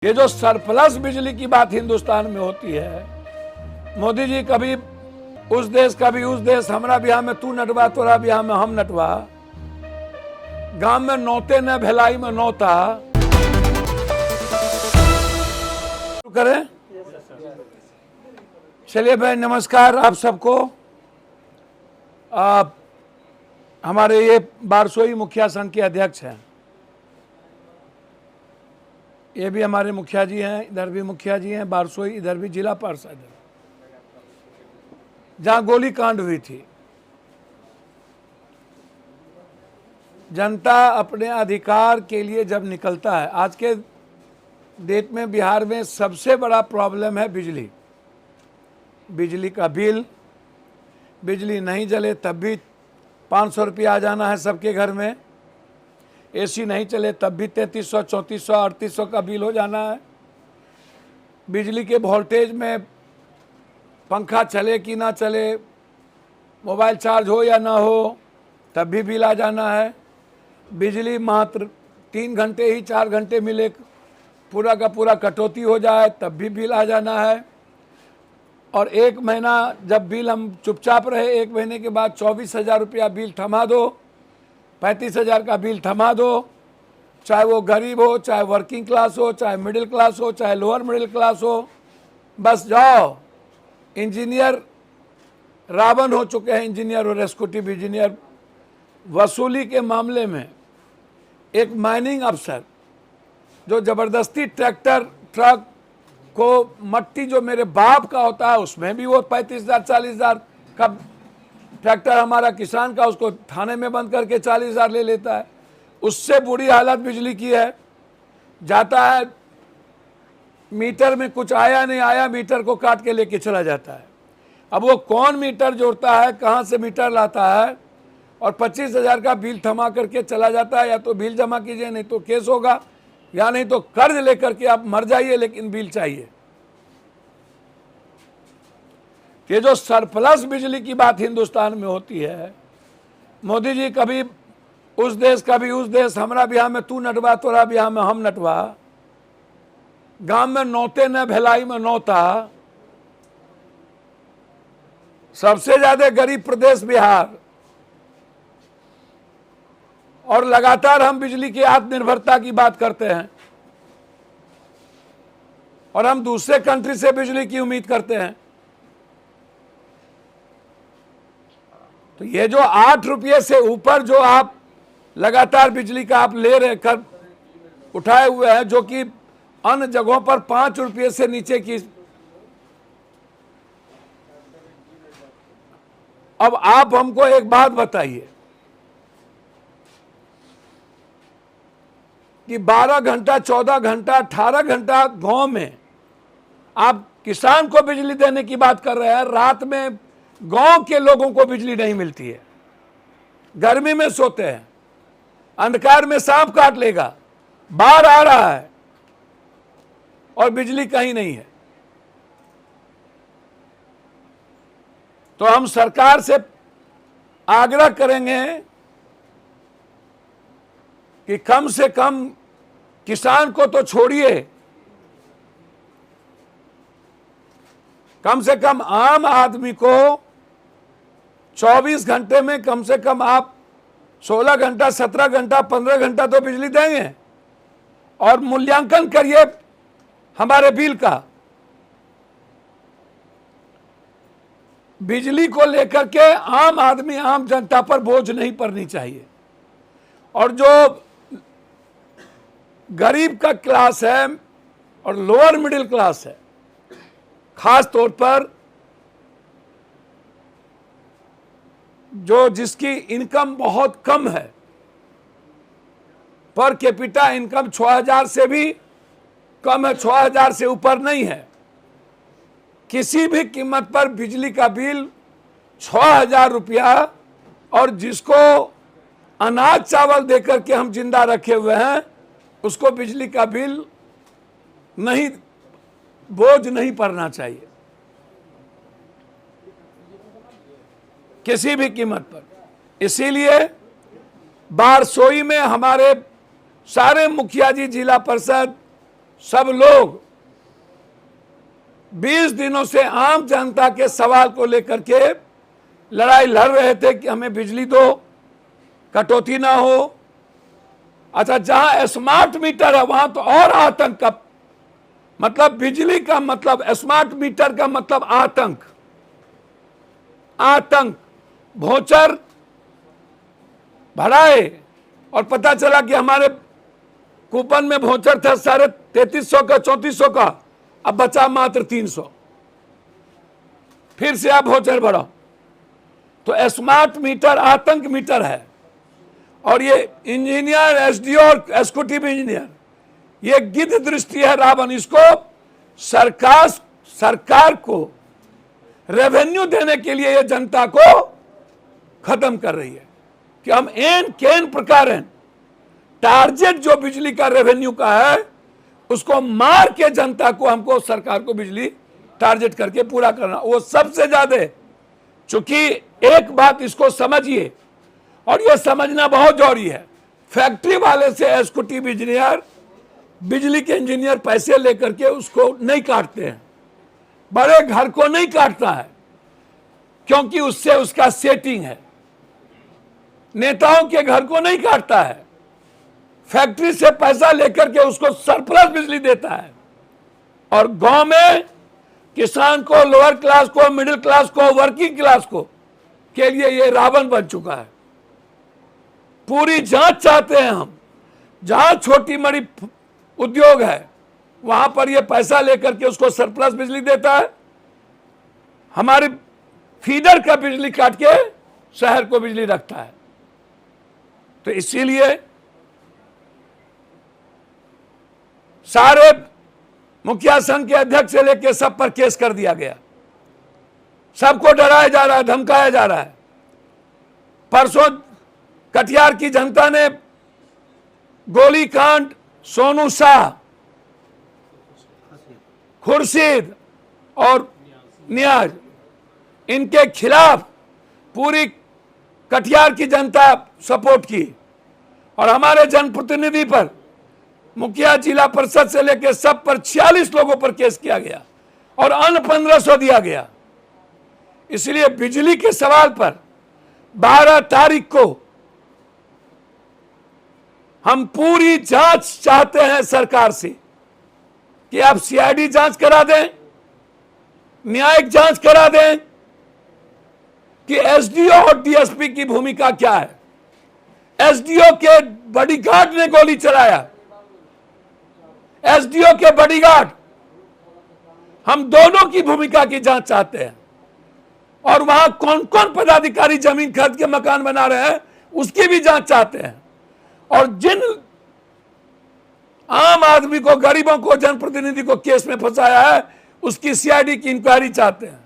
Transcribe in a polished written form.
ये जो सरप्लस बिजली की बात हिंदुस्तान में होती है, मोदी जी कभी उस देश कभी उस देश, हमारा बिहार में तू नटवा तोरा बिहार में हम नटवा, गांव में नौते न भिलाई में नौता करें। चलिए भाई, नमस्कार आप सबको। हमारे ये बारसोई मुखिया संघ के अध्यक्ष हैं, ये भी हमारे मुखिया जी हैं, इधर भी मुखिया जी हैं बारसोई, इधर भी जिला पार्षद है जहां गोली कांड हुई थी। जनता अपने अधिकार के लिए जब निकलता है, आज के डेट में बिहार में सबसे बड़ा प्रॉब्लम है बिजली का बिल। बिजली नहीं जले तब भी 500 रुपया आ जाना है सबके घर में, एसी नहीं चले तब भी 3300, 3400, 3800 का बिल हो जाना है। बिजली के वोल्टेज में पंखा चले कि ना चले, मोबाइल चार्ज हो या ना हो तब भी बिल आ जाना है। बिजली मात्र 3 घंटे ही 4 घंटे मिले, पूरा का पूरा कटौती हो जाए तब भी बिल आ जाना है। और 1 महीना जब बिल हम चुपचाप रहे, 1 महीने के बाद 24,000 रुपया बिल थमा दो, 35,000 का बिल थमा दो। चाहे वो गरीब हो, चाहे वर्किंग क्लास हो, चाहे मिडिल क्लास हो, चाहे लोअर मिडिल क्लास हो, बस जाओ। इंजीनियर रावण हो चुके हैं, इंजीनियर और एग्जीक्यूटिव इंजीनियर। वसूली के मामले में एक माइनिंग अफसर जो ज़बरदस्ती ट्रैक्टर ट्रक को, मट्टी जो मेरे बाप का होता है उसमें भी वो 35,000 40,000 का ट्रैक्टर हमारा किसान का, उसको थाने में बंद करके 40,000 ले लेता है। उससे बुरी हालत बिजली की है। जाता है मीटर में कुछ आया नहीं आया, मीटर को काट के लेके चला जाता है। अब वो कौन मीटर जोड़ता है, कहाँ से मीटर लाता है, और 25,000 का बिल थमा करके चला जाता है। या तो बिल जमा कीजिए, नहीं तो केस होगा, या नहीं तो कर्ज लेकर के आप मर जाइए, लेकिन बिल चाहिए। ये जो सरप्लस बिजली की बात हिंदुस्तान में होती है, मोदी जी कभी उस देश कभी उस देश, हमारा बिहार में तू नटवा तोरा बिहार में हम नटवा, गांव में नौते न भिलाई में नौता। सबसे ज्यादा गरीब प्रदेश बिहार, और लगातार हम बिजली की आत्मनिर्भरता की बात करते हैं, और हम दूसरे कंट्री से बिजली की उम्मीद करते हैं। तो ये जो 8 रुपये से ऊपर जो आप लगातार बिजली का आप ले रहे कर उठाए हुए हैं, जो कि अन्य जगहों पर 5 रुपये से नीचे की। अब आप हमको एक बात बताइए कि 12 घंटा, 14 घंटा, 18 घंटा गांव में आप किसान को बिजली देने की बात कर रहे हैं, रात में गांव के लोगों को बिजली नहीं मिलती है। गर्मी में सोते हैं, अंधकार में सांप काट लेगा, बाढ़ आ रहा है और बिजली कहीं नहीं है। तो हम सरकार से आग्रह करेंगे कि कम से कम किसान को तो छोड़िए, कम से कम आम आदमी को 24 घंटे में कम से कम आप 16 घंटा, 17 घंटा, 15 घंटा तो बिजली देंगे। और मूल्यांकन करिए हमारे बिल का। बिजली को लेकर के आम आदमी, आम जनता पर बोझ नहीं पड़नी चाहिए। और जो गरीब का क्लास है और लोअर मिडिल क्लास है, खास तौर पर जो जिसकी इनकम बहुत कम है, पर कैपिटा इनकम 6,000 से भी कम है, 6,000 से ऊपर नहीं है, किसी भी कीमत पर बिजली का बिल 6,000 रुपया, और जिसको अनाज चावल देकर के हम जिंदा रखे हुए हैं, उसको बिजली का बिल नहीं, बोझ नहीं पड़ना चाहिए किसी भी कीमत पर। इसीलिए बारसोई में हमारे सारे मुखिया जी, जिला परिषद, सब लोग 20 दिनों से आम जनता के सवाल को लेकर के लड़ाई लड़ रहे थे कि हमें बिजली दो, कटौती ना हो। अच्छा, जहां स्मार्ट मीटर है वहां तो और आतंक का मतलब, बिजली का मतलब, स्मार्ट मीटर का मतलब आतंक। आतंक भोचर भराए और पता चला कि हमारे कूपन में भोचर था 3350 का, 3400 का, अब बचा मात्र 300। फिर से आप भोचर भराओ। तो स्मार्ट मीटर आतंक मीटर है। और ये इंजीनियर, एसडीओ और एग्जीक्यूटिव इंजीनियर, ये गिद्ध दृष्टि है रावण। इसको सरकार को रेवेन्यू देने के लिए ये जनता को खत्म कर रही है कि हम केन प्रकार टारगेट जो बिजली का रेवेन्यू का है उसको मार के जनता को, हमको सरकार को बिजली टारगेट करके पूरा करना, वो सबसे ज्यादा। चूंकि एक बात इसको समझिए, और ये समझना बहुत जरूरी है, फैक्ट्री वाले से एग्जीक्यूटिव इंजीनियर, बिजली के इंजीनियर पैसे लेकर के उसको नहीं काटते हैं, बड़े घर को नहीं काटता है, क्योंकि उससे उसका सेटिंग है। नेताओं के घर को नहीं काटता है, फैक्ट्री से पैसा लेकर के उसको सरप्लस बिजली देता है। और गांव में किसान को, लोअर क्लास को, मिडिल क्लास को, वर्किंग क्लास को के लिए ये रावण बन चुका है। पूरी जांच चाहते हैं हम, जहां छोटी बड़ी उद्योग है वहां पर ये पैसा लेकर के उसको सरप्लस बिजली देता है, हमारे फीडर का बिजली काट के शहर को बिजली रखता है। तो इसीलिए सारे मुखिया संघ के अध्यक्ष से लेकर सब पर केस कर दिया गया, सबको डराया जा रहा है, धमकाया जा रहा है। परसों कटिहार की जनता ने गोलीकांड, सोनू शाह, खुर्शीद और नियाज, इनके खिलाफ पूरी कटिहार की जनता सपोर्ट की। और हमारे जनप्रतिनिधि पर, मुखिया, जिला परिषद से लेकर सब पर 46 लोगों पर केस किया गया और अन्य 1500 दिया गया। इसलिए बिजली के सवाल पर 12 तारीख को हम पूरी जांच चाहते हैं सरकार से कि आप सीआईडी जांच करा दें, न्यायिक जांच करा दें कि एसडीओ और डीएसपी की भूमिका क्या है। एसडीओ के बॉडीगार्ड ने गोली चलाया, एसडीओ के बॉडीगार्ड, हम दोनों की भूमिका की जांच चाहते हैं। और वहां कौन कौन पदाधिकारी जमीन खरीद के मकान बना रहे हैं उसकी भी जांच चाहते हैं। और जिन आम आदमी को, गरीबों को, जनप्रतिनिधि को केस में फंसाया है उसकी सीआईडी की इंक्वायरी चाहते हैं।